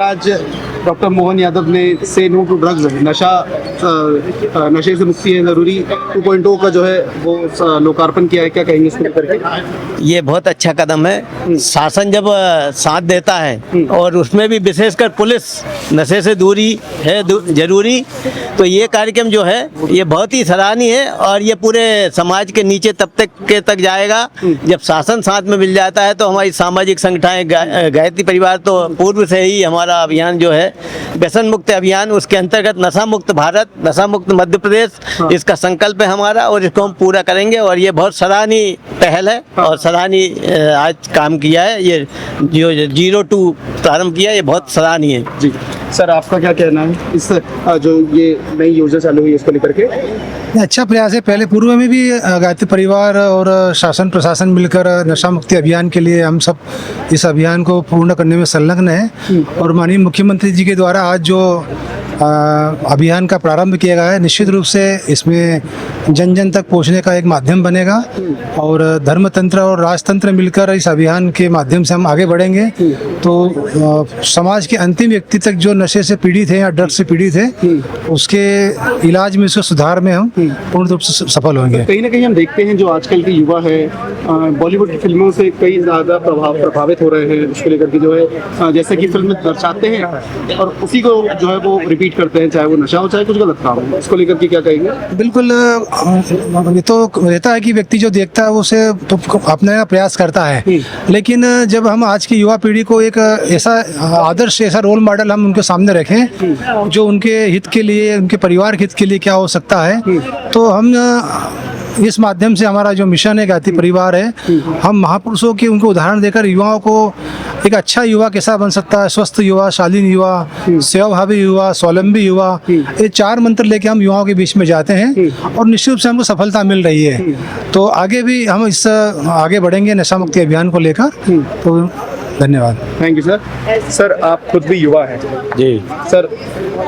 आज डॉक्टर मोहन यादव ने से नो टू ड्रग्स नशे से मुक्ति है जरूरी 2.0 का जो है वो लोकार्पण किया है, क्या कहेंगे इसको लेकर के? ये बहुत अच्छा कदम है। शासन जब साथ देता है और उसमें भी विशेषकर पुलिस नशे से दूरी है जरूरी, तो ये कार्यक्रम जो है ये बहुत ही सराहनीय है और ये पूरे समाज के नीचे तक जाएगा। जब शासन साथ में मिल जाता है तो हमारी सामाजिक संगठनें गायत्री परिवार तो पूर्व से ही हमारा अभियान जो है व्यसन मुक्त अभियान, उसके अंतर्गत नशा मुक्त भारत, नशा मुक्त मध्य प्रदेश, इसका संकल्प है हमारा और इसको हम पूरा करेंगे। और ये बहुत सराहनीय पहल है और सराहनीय आज काम किया है, ये जो 02 प्रारंभ किया, ये बहुत सराहनीय है। जी सर, आपका क्या कहना है इस जो ये नई योजना चालू हुई है इसको लेकर के? अच्छा प्रयास है। पहले पूर्व में भी गायत्री परिवार और शासन प्रशासन मिलकर नशा मुक्ति अभियान के लिए हम सब इस अभियान को पूर्ण करने में संलग्न है और माननीय मुख्यमंत्री जी के द्वारा आज जो अभियान का प्रारंभ किया गया है, निश्चित रूप से इसमें जन जन तक पहुंचने का एक माध्यम बनेगा और धर्मतंत्र और राजतंत्र मिलकर इस अभियान के माध्यम से हम आगे बढ़ेंगे तो समाज के अंतिम व्यक्ति तक जो नशे से पीड़ित है या ड्रग्स से पीड़ित है उसके इलाज में, उसके सुधार में हम पूर्ण रूप से सफल होंगे। कहीं ना कहीं हम देखते हैं जो आजकल के युवा है बॉलीवुड की फिल्मों से कई ज़्यादा प्रभावित हो रहे हैं, उसको लेकर के जो है जैसे कि फिल्म दर्शाते हैं और उसी को जो है वो रिपीट करते हैं, चाहे वो नशा हो चाहे कुछ गलत काम हो। इसको लेकर के क्या कहेंगे? बिल्कुल, ये तो रहता है कि व्यक्ति जो देखता है उसे तो अपने का प्रयास करता है, लेकिन जब हम आज की युवा पीढ़ी को एक ऐसा आदर्श, ऐसा रोल मॉडल हम उनके सामने रखें जो उनके हित के लिए, उनके परिवार के हित के लिए क्या हो सकता है, तो हम इस माध्यम से हमारा जो मिशन है गायत्री परिवार है, हम महापुरुषों के उनको उदाहरण देकर युवाओं को एक अच्छा युवा कैसा बन सकता है, स्वस्थ युवा, शालीन युवा, सेवाभावी युवा, स्वावलंबी युवा, ये 4 मंत्र लेके हम युवाओं के बीच में जाते हैं और निश्चित रूप से हमको सफलता मिल रही है। तो आगे भी हम इस आगे बढ़ेंगे नशा मुक्ति अभियान को लेकर। तो धन्यवाद। Thank you sir. सर, आप खुद भी युवा हैं जी सर,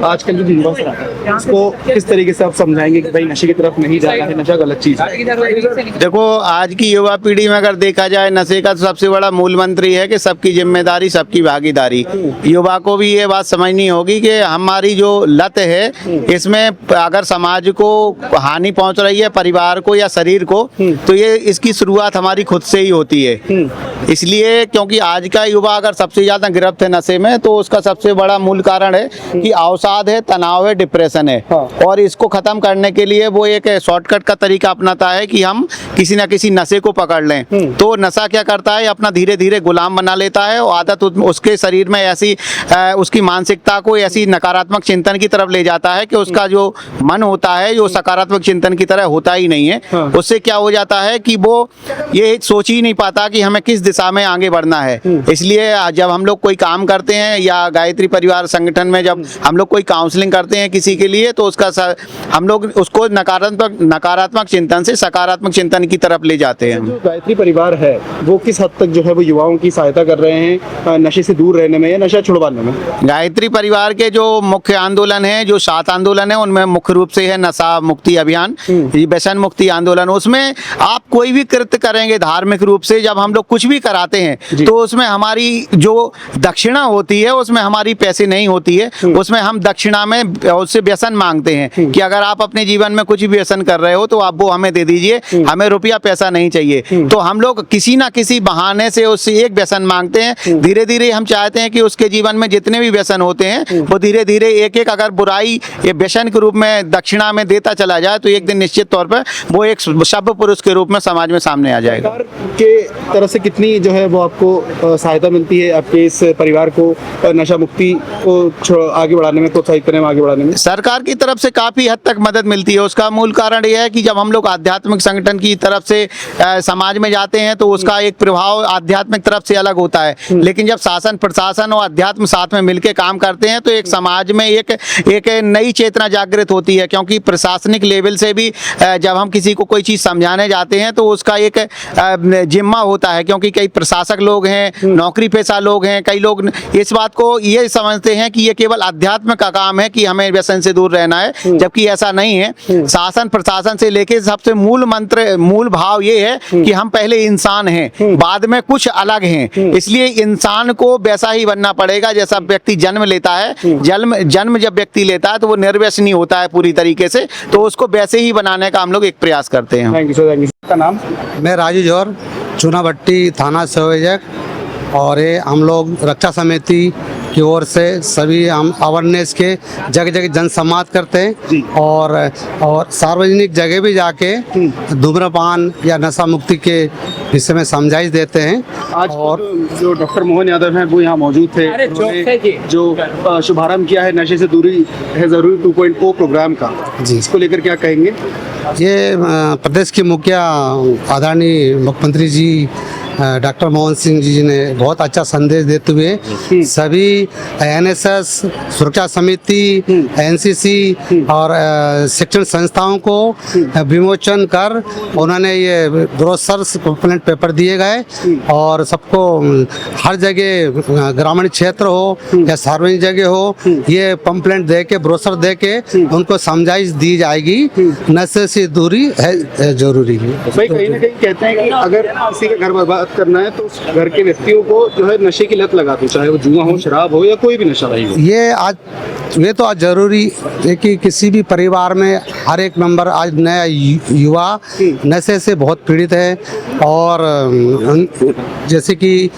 आजकल जो युवा है उसको किस तरीके से आप समझाएंगे कि भाई नशे की तरफ नहीं जाना है, नशा गलत चीज है? देखो, आज की युवा पीढ़ी में अगर देखा जाए नशे का तो सबसे बड़ा मूल मंत्र ही है कि सबकी जिम्मेदारी, सबकी भागीदारी। युवा को भी ये बात समझनी होगी कि हमारी जो लत है इसमें अगर समाज को हानि पहुंच रही है, परिवार को या शरीर को, तो ये इसकी शुरुआत हमारी खुद से ही होती है। इसलिए क्योंकि आज का युवा अगर सबसे ज्यादा गिरफ्त है नशे में तो उसका सबसे बड़ा मूल कारण है कि अवसाद है, तनाव है, डिप्रेशन है। और इसको खत्म करने के लिए वो एक शॉर्टकट का तरीका अपनाता है कि हम किसी ना किसी नशे को पकड़ लें। तो नशा क्या करता है, अपना धीरे धीरे गुलाम बना लेता है और आदत उसके शरीर में ऐसी उसकी मानसिकता को ऐसी नकारात्मक चिंतन की तरफ ले जाता है कि उसका जो मन होता है जो सकारात्मक चिंतन की तरह होता ही नहीं है। उससे क्या हो जाता है कि वो ये सोच ही नहीं पाता कि हमें किस दिशा में आगे बढ़ना है। इसलिए जब हम लोग कोई काम करते हैं या गायत्री परिवार संगठन में जब हम लोग कोई काउंसलिंग करते हैं किसी के लिए, तो उसका हम लोग उसको नकारात्मक चिंतन से सकारात्मक चिंतन की तरफ ले जाते हैं। जो गायत्री परिवार है वो किस हद तक जो है वो युवाओं की सहायता कर रहे हैं नशे से दूर रहने में या नशा छुड़वाने में? गायत्री परिवार के जो मुख्य आंदोलन है, जो 7 आंदोलन है, उनमें मुख्य रूप से है नशा मुक्ति अभियान, व्यसन मुक्ति आंदोलन। उसमें आप कोई भी कृत्य करेंगे धार्मिक रूप से, जब हम लोग कुछ भी कराते हैं तो उसमें हमारी जो दक्षिणा होती है उसमें हमारी पैसे नहीं होती है, उसमें हम दक्षिणा में उससे व्यसन मांगते हैं कि अगर आप अपने जीवन में कुछ भी व्यसन कर रहे हो तो आप वो हमें दे दीजिए, हमें रुपया पैसा नहीं चाहिए। तो हम लोग किसी ना किसी बहाने से उससे एक व्यसन मांगते हैं। धीरे धीरे हम चाहते हैं कि उसके जीवन में जितने भी व्यसन होते हैं वो धीरे धीरे एक एक अगर बुराई ये व्यसन के रूप में दक्षिणा में देता चला जाए तो एक दिन निश्चित तौर पर वो एक सभ्य पुरुष के रूप में समाज में सामने आ जाएगा। सरकार के तरफ से कितनी जो है वो आपको सहायता मिलती है आपके इस परिवार को नशा मुक्ति को आगे बढ़ाने में, प्रोत्साहित करने में, आगे बढ़ाने में? सरकार की तरफ से काफी हद तक मदद मिलती है। उसका मूल कारण यह है कि जब हम लोग आध्यात्मिक संगठन की तरफ से समाज में जाते हैं तो उसका एक प्रभाव आध्यात्मिक तरफ से अलग होता है, लेकिन जब शासन प्रशासन और अध्यात्म साथ में मिलकर काम करते हैं तो एक समाज में एक नई चेतना जागृत होती है। क्योंकि प्रशासनिक लेवल से भी जब हम किसी को कोई चीज समझाने जाते हैं तो उसका एक जिम्मा होता है, क्योंकि कई प्रशासक लोग हैं नौकरी पेशा लोग हैं, कई लोग इस बात को ये समझते हैं कि ये केवल अध्यात्म का काम है कि हमें व्यसन से दूर रहना है, जबकि ऐसा नहीं है। शासन प्रशासन से लेके सबसे मूल भाव ये है कि हम पहले इंसान हैं, बाद में कुछ अलग हैं। इसलिए इंसान को वैसा ही बनना पड़ेगा जैसा व्यक्ति जन्म लेता है। जन्म जब व्यक्ति लेता है तो वो निर्व्यसनी होता है पूरी तरीके से, तो उसको वैसे ही बनाने का हम लोग एक प्रयास करते हैं। Thank you sir, thank you. का नाम? मैं राजू जौहर, चूनाभट्टी थाना संयोजक, और ये हम लोग रक्षा समिति की ओर से सभी हम अवेयरनेस के जगह जगह जनसंवाद करते जी। हैं और सार्वजनिक जगह भी जाके धूम्रपान या नशा मुक्ति के विषय में समझाइश देते हैं। आज और जो डॉक्टर मोहन यादव हैं वो यहाँ मौजूद थे, उन्होंने जो शुभारंभ किया है नशे से दूरी है जरूरी 2.0 प्रोग्राम का, जी। इसको लेकर क्या कहेंगे? ये प्रदेश के मुखिया आदरणीय मुख्यमंत्री जी डॉक्टर मोहन सिंह जी ने बहुत अच्छा संदेश देते हुए सभी एनएसएस, सुरक्षा समिति, एनसीसी और शिक्षण संस्थाओं को विमोचन कर उन्होंने ये ब्रोशर्स कंप्लेंट पेपर दिए गए और सबको हर जगह ग्रामीण क्षेत्र हो या सार्वजनिक जगह हो ये पंपलेट दे के ब्रोशर दे के उनको समझाइश दी जाएगी। नशे से दूरी है जरूरी है। भाई कहीं ना कहीं कहते हैं कि अगर किसी का घर बर्बाद करना है तो उस घर के व्यक्तियों को जो है नशे की लत लगा दो, चाहे वो जुआ हो, शराब हो या कोई भी नशा हो। ये तो आज जरूरी है कि किसी भी परिवार में हर एक मेंबर आज नया युवा नशे से बहुत पीड़ित है और जैसे कि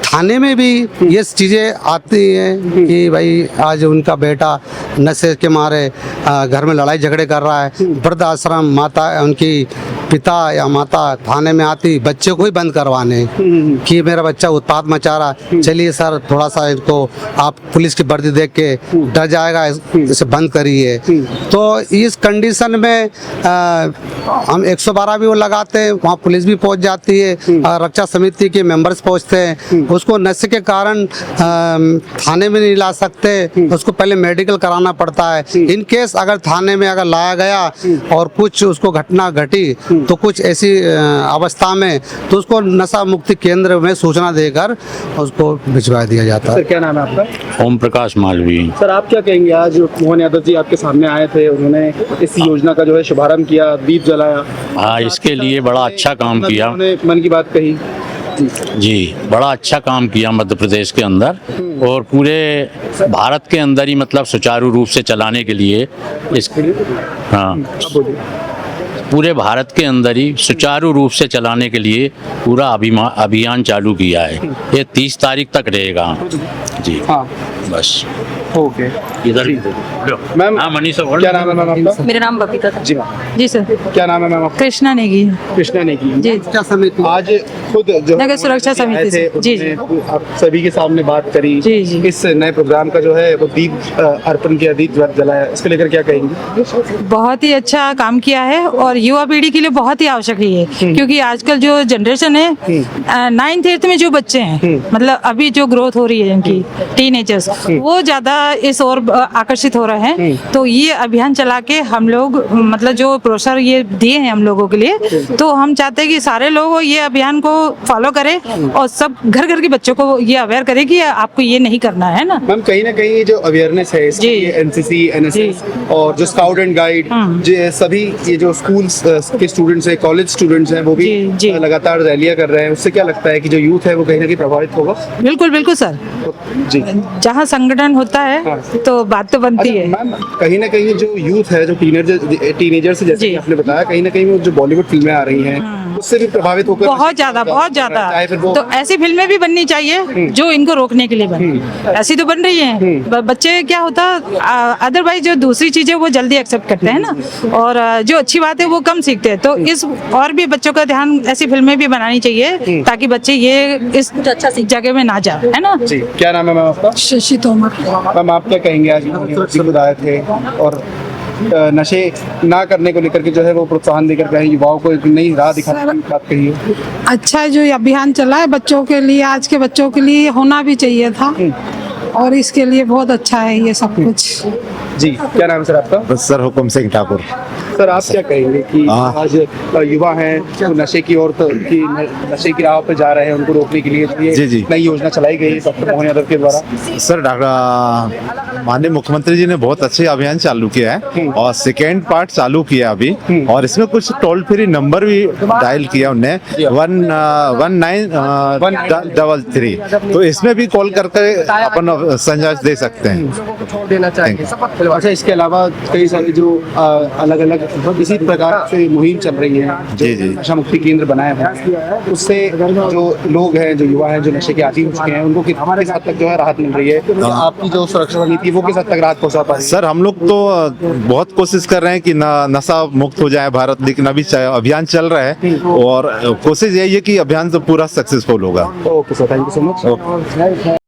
थाने में भी ये चीज़ें आती हैं कि भाई आज उनका बेटा नशे के मारे घर में लड़ाई झगड़े कर रहा है। वृद्ध आश्रम माता उनकी पिता या माता थाने में आती बच्चे को ही बंद करवाने कि मेरा बच्चा उत्पात मचा रहा, चलिए सर थोड़ा सा इसको आप पुलिस की वर्दी देख के डर जाएगा, इसे बंद करिए। तो इस कंडीशन में हम 112 भी वो लगाते हैं, वहाँ पुलिस भी पहुँच जाती है, रक्षा समिति के मेंबर्स पहुँचते हैं। उसको नशे के कारण थाने में नहीं ला सकते, उसको पहले मेडिकल कराना पड़ता है। इन केस अगर थाने में अगर लाया गया और कुछ उसको घटना घटी तो कुछ ऐसी अवस्था में तो उसको नशा मुक्ति केंद्र में सूचना देकर उसको भिजवा दिया जाता है। सर क्या नाम है आपका? ओम प्रकाश मालवीय। सर आप क्या कहेंगे, आज मोहन यादव जी आपके सामने आए थे, उन्होंने इस योजना का जो है शुभारंभ किया, दीप जलाया। हाँ, इसके लिए बड़ा अच्छा काम किया। उन्होंने मन की बात कही जी, बड़ा अच्छा काम किया मध्य प्रदेश के अंदर और पूरे भारत के अंदर ही मतलब सुचारू रूप से चलाने के लिए इस पूरे भारत के अंदर ही सुचारू रूप से चलाने के लिए पूरा अभियान चालू किया है। ये 30 तारीख तक रहेगा जी। हाँ बस ओके। इधर मैम हाँ मनीषा, क्या नाम है मैम आपका? मेरा नाम बबीता था। जी मैम। जी सर। क्या नाम है मैम आपका? कृष्णा नेगी। कृष्णा नेगी। जी। क्या समिति आज खुद जो नगर सुरक्षा समिति से। जी जी। आप सभी के सामने बात करी जी जी। इस नए प्रोग्राम का जो है वो दीप अर्पण किया, दीप जलाया, इसको लेकर क्या कहेंगे? बहुत ही अच्छा काम किया है और युवा पीढ़ी के लिए बहुत ही आवश्यक है ये, क्योंकि आजकल जो जनरेशन है 9th 8th में जो बच्चे हैं, मतलब अभी जो ग्रोथ हो रही है इनकी टीनेजर्स, वो ज्यादा इस ओर आकर्षित हो रहे हैं। तो ये अभियान चला के हम लोग मतलब जो प्रोत्साहन ये दिए हैं हम लोगों के लिए, तो हम चाहते हैं कि सारे लोग ये अभियान को फॉलो करें और सब घर घर के बच्चों को ये अवेयर करें कि आपको ये नहीं करना है ना। मैम कहीं ना कहीं जो अवेयरनेस है इसके लिए एनसीसी, एनएसएस और जो स्काउट एंड गाइड, जो सभी ये जो स्कूल्स के स्टूडेंट्स हैं, कॉलेज स्टूडेंट्स हैं, वो भी जी। लगातार रैलियां कर रहे हैं। उससे क्या लगता है कि जो यूथ है वो कहीं ना कहीं प्रभावित होगा? बिल्कुल बिल्कुल सर। जी। जहाँ संगठन होता है तो बात तो बनती है। मैम कहीं ना कहीं जो यूथ है, जो टीनेजर से जैसे कि आपने बताया, कहीं ना कहीं वो जो बॉलीवुड फिल्में आ रही हैं उससे भी प्रभावित होकर बहुत ज्यादा तो ऐसी फिल्में भी बननी चाहिए जो इनको रोकने के लिए बने। ऐसी तो बन रही हैं। बच्चे क्या होता अदरवाइज जो दूसरी चीजें वो जल्दी एक्सेप्ट करते हैं ना, और जो अच्छी बात है वो कम सीखते हैं। तो इस और भी बच्चों का ध्यान ऐसी फिल्में भी बनानी चाहिए ताकि बच्चे ये इस अच्छा जगह में ना जाए, है ना। जी। क्या नाम है मैम आपका? शशि तोमर। मैम आप क्या कहेंगे, आज खुद आए थे और नशे ना करने को लेकर के जो है वो प्रोत्साहन देकर गए, युवाओं को एक नई राह दिखाने की बात कही है? अच्छा है जो ये अभियान चला है बच्चों के लिए, आज के बच्चों के लिए होना भी चाहिए था और इसके लिए बहुत अच्छा है ये सब कुछ। जी। क्या नाम है सर आपका? सर हुकुम सिंह ठाकुर। सर आप क्या कहेंगे कि आज युवा हैं जो नशे की ओर नशे की राह पर जा रहे हैं, उनको रोकने के लिए जी, जी। नई योजना चलाई गई डॉक्टर मोहन यादव के द्वारा? सर माननीय मुख्यमंत्री जी ने बहुत अच्छे अभियान चालू किया है और सेकेंड पार्ट चालू किया अभी, और इसमें कुछ टोल फ्री नंबर भी डायल किया उनने 1933, तो इसमें भी कॉल करके अपन संदेश दे सकते हैं। देना चाहिए। अच्छा, इसके अलावा कई सारे जो अलग अलग इसी प्रकार से मुहिम चल रही है, जी, जी। नशा मुक्ति केंद्र बनाए हैं, उससे जो लोग हैं, जो युवा हैं, जो नशे के आदी हो चुके हैं, उनको किस हद तक जो है राहत मिल रही है? तो आपकी जो सुरक्षा नीति वो किस हद तक राहत पहुंचा पा रही है? सर हम लोग तो बहुत कोशिश कर रहे हैं कि नशा मुक्त हो जाए भारत, लेकिन अभी अभियान चल रहा है और कोशिश यही है कि अभियान तो पूरा सक्सेसफुल होगा। Okay sir, thank you so much.